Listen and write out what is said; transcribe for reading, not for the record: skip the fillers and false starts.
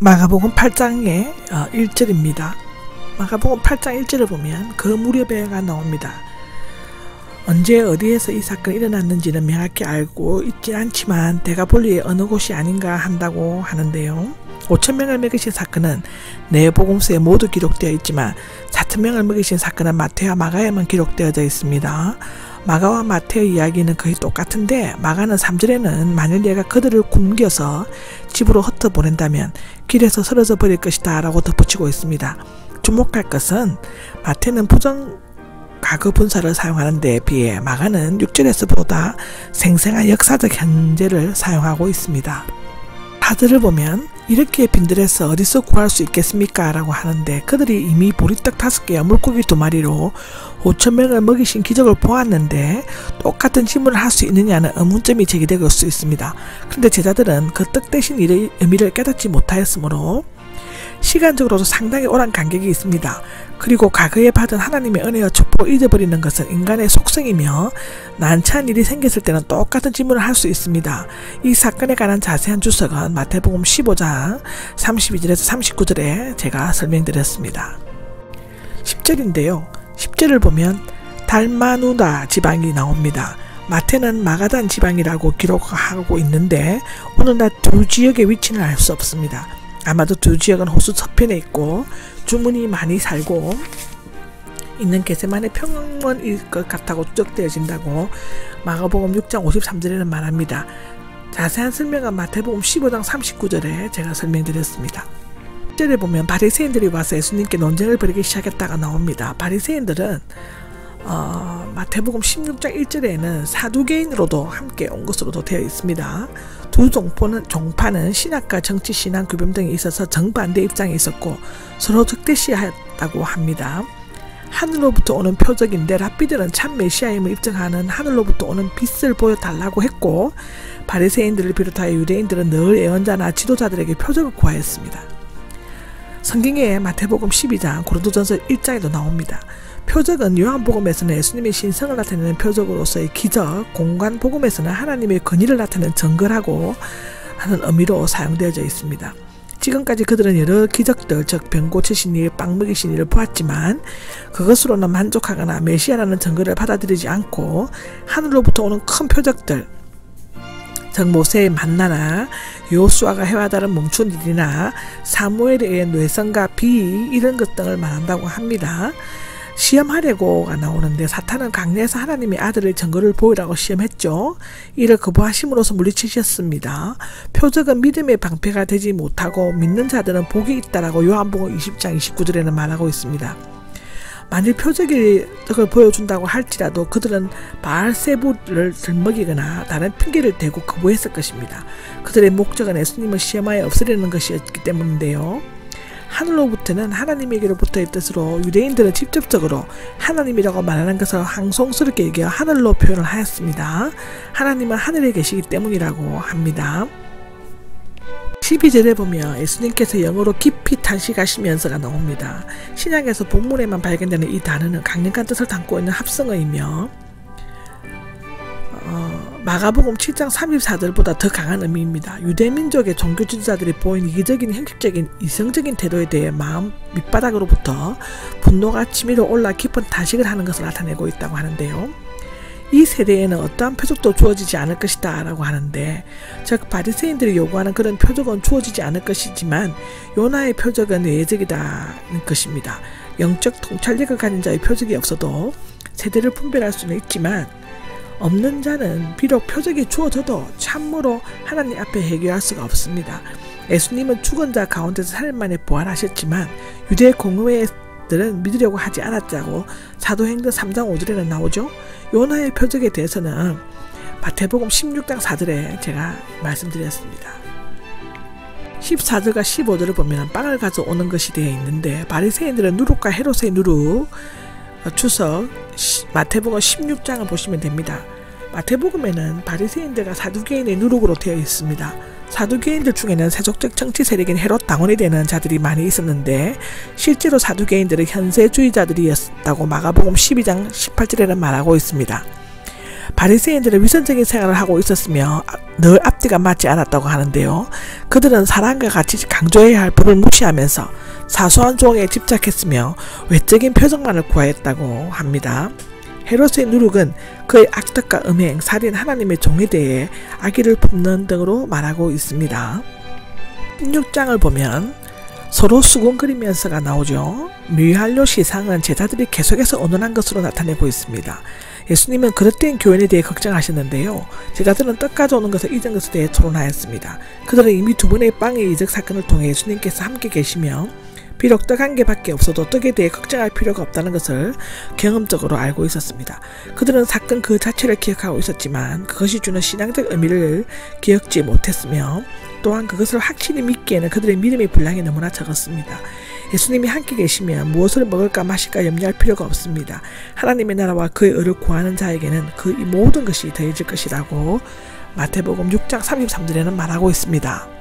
마가복음 8장의 1절입니다. 마가복음 8장 1절을 보면 그 무렵에가 나옵니다. 언제 어디에서 이 사건이 일어났는지는 명확히 알고 있지 않지만 대가볼리의 어느 곳이 아닌가 한다고 하는데요. 5,000명을 먹이신 사건은 네 복음서에 모두 기록되어 있지만 4,000명을 먹이신 사건은 마태와 마가에만 기록되어져 있습니다. 마가와 마태의 이야기는 거의 똑같은데 마가는 3절에는 만일 내가 그들을 굶겨서 집으로 흩어보낸다면 길에서 쓰러져 버릴 것이다 라고 덧붙이고 있습니다. 주목할 것은 마태는 부정 과거 분사를 사용하는 데 비해 마가는 6절에서보다 생생한 역사적 현재를 사용하고 있습니다. 4절을 보면 이렇게 빈들에서 어디서 구할 수 있겠습니까? 라고 하는데 그들이 이미 보리떡 5개와 물고기 2마리로 5,000명을 먹이신 기적을 보았는데 똑같은 질문을 할 수 있느냐는 의문점이 제기될 수 있습니다. 그런데 제자들은 그 떡 대신 일의 의미를 깨닫지 못하였으므로 시간적으로도 상당히 오랜 간격이 있습니다. 그리고 과거에 받은 하나님의 은혜와 축복을 잊어버리는 것은 인간의 속성이며 난처한 일이 생겼을 때는 똑같은 질문을 할 수 있습니다. 이 사건에 관한 자세한 주석은 마태복음 15장 32절에서 39절에 제가 설명드렸습니다. 10절인데요. 10절을 보면 달마누다 지방이 나옵니다. 마태는 마가단 지방이라고 기록하고 있는데 오늘날 두 지역의 위치는 알 수 없습니다. 아마도 두 지역은 호수 서편에 있고 주문이 많이 살고 있는 게세마네 평원일 것 같다고 추정되어진다고 마가복음 6장 53절에는 말합니다. 자세한 설명은 마태복음 15장 39절에 제가 설명드렸습니다. 1절에 보면 바리새인들이 와서 예수님께 논쟁을 벌이기 시작했다가 나옵니다. 바리새인들은 마태복음 16장 1절에는 사두개인으로도 함께 온 것으로도 되어 있습니다. 두 종파는 신학과 정치, 신앙, 규범 등이 있어서 정반대 입장에 있었고 서로 적대시했다고 합니다. 하늘로부터 오는 표적인데 랍비들은 참 메시아임을 입증하는 하늘로부터 오는 빛을 보여달라고 했고 바리새인들을 비롯하여 유대인들은 늘 예언자나 지도자들에게 표적을 구하였습니다. 성경에 마태복음 12장, 고린도전서 1장에도 나옵니다. 표적은 요한복음에서는 예수님의 신성을 나타내는 표적으로서의 기적, 공관복음에서는 하나님의 권위를 나타내는 증거라고 하는 의미로 사용되어져 있습니다. 지금까지 그들은 여러 기적들, 즉 병 고치신 일, 빵 먹이신 일을 보았지만 그것으로는 만족하거나 메시아라는 증거를 받아들이지 않고 하늘로부터 오는 큰 표적들, 즉 모세의 만나나 여호수아가 해와 다른 멈춘 일이나 사무엘에 의해 뇌성과 비 이런 것 등을 말한다고 합니다. 시험하려고가 나오는데 사탄은 강례에서 하나님의 아들의 증거를 보이라고 시험했죠. 이를 거부하심으로써 물리치셨습니다. 표적은 믿음의 방패가 되지 못하고 믿는 자들은 복이 있다라고 요한복음 20장 29절에는 말하고 있습니다. 만일 표적을 보여준다고 할지라도 그들은 바알세불을 들먹이거나 다른 핑계를 대고 거부했을 것입니다. 그들의 목적은 예수님을 시험하여 없애려는 것이었기 때문인데요. 하늘로부터는 하나님에게로부터의 뜻으로 유대인들은 직접적으로 하나님이라고 말하는 것을 항송스럽게 여겨 하늘로 표현을 하였습니다. 하나님은 하늘에 계시기 때문이라고 합니다. 12절에 보면 예수님께서 영어로 깊이 탄식하시면서가 나옵니다. 신약에서 본문에만 발견되는 이 단어는 강력한 뜻을 담고 있는 합성어이며 마가복음 7장 34절보다 더 강한 의미입니다. 유대민족의 종교 지도자들이 보인 이기적인 형식적인 이성적인 태도에 대해 마음 밑바닥으로부터 분노가 치밀어 올라 깊은 탄식을 하는 것을 나타내고 있다고 하는데요. 이 세대에는 어떠한 표적도 주어지지 않을 것이다 라고 하는데, 즉 바리새인들이 요구하는 그런 표적은 주어지지 않을 것이지만 요나의 표적은 예외적이다는 것입니다. 영적 통찰력을 가진 자의 표적이 없어도 세대를 분별할 수는 있지만 없는 자는 비록 표적이 주어져도 참으로 하나님 앞에 해결할 수가 없습니다. 예수님은 죽은 자 가운데서 3일 만에 부활하셨지만 유대 공회들은 믿으려고 하지 않았다고 사도행전 3장 5절에는 나오죠. 요나의 표적에 대해서는 마태복음 16장 4절에 제가 말씀드렸습니다. 14절과 15절을 보면 빵을 가져오는 것이 되어 있는데 바리새인들은 누룩과 헤롯의 누룩, 주석 마태복음 16장을 보시면 됩니다. 마태복음에는 바리새인들과 사두개인의 누룩으로 되어 있습니다. 사두개인들 중에는 세속적 정치 세력인 헤롯 당원이 되는 자들이 많이 있었는데 실제로 사두개인들은 현세주의자들이었다고 마가복음 12장 18절에는 말하고 있습니다. 바리새인들은 위선적인 생활을 하고 있었으며 늘 앞뒤가 맞지 않았다고 하는데요. 그들은 사랑과 같이 강조해야 할 법을 무시하면서 사소한 조항에 집착했으며 외적인 표정만을 구하였다고 합니다. 헤롯의 누룩은 그의 악덕과 음행, 살인, 하나님의 종에 대해 악의를 품는 등으로 말하고 있습니다. 16장을 보면 서로 수군거리면서가 나오죠. 미활료 시상은 제자들이 계속해서 언론한 것으로 나타내고 있습니다. 예수님은 그릇된 교인에 대해 걱정하셨는데요. 제자들은 떡 가져오는 것을 잊은 것에 대해 토론하였습니다. 그들은 이미 두 번의 빵의 이적 사건을 통해 예수님께서 함께 계시며 비록 떡 한 개밖에 없어도 떡에 대해 걱정할 필요가 없다는 것을 경험적으로 알고 있었습니다. 그들은 사건 그 자체를 기억하고 있었지만 그것이 주는 신앙적 의미를 기억지 못했으며 또한 그것을 확실히 믿기에는 그들의 믿음의 분량이 너무나 적었습니다. 예수님이 함께 계시면 무엇을 먹을까 마실까 염려할 필요가 없습니다. 하나님의 나라와 그의 의를 구하는 자에게는 그 이 모든 것이 더해질 것이라고 마태복음 6장 33절에는 말하고 있습니다.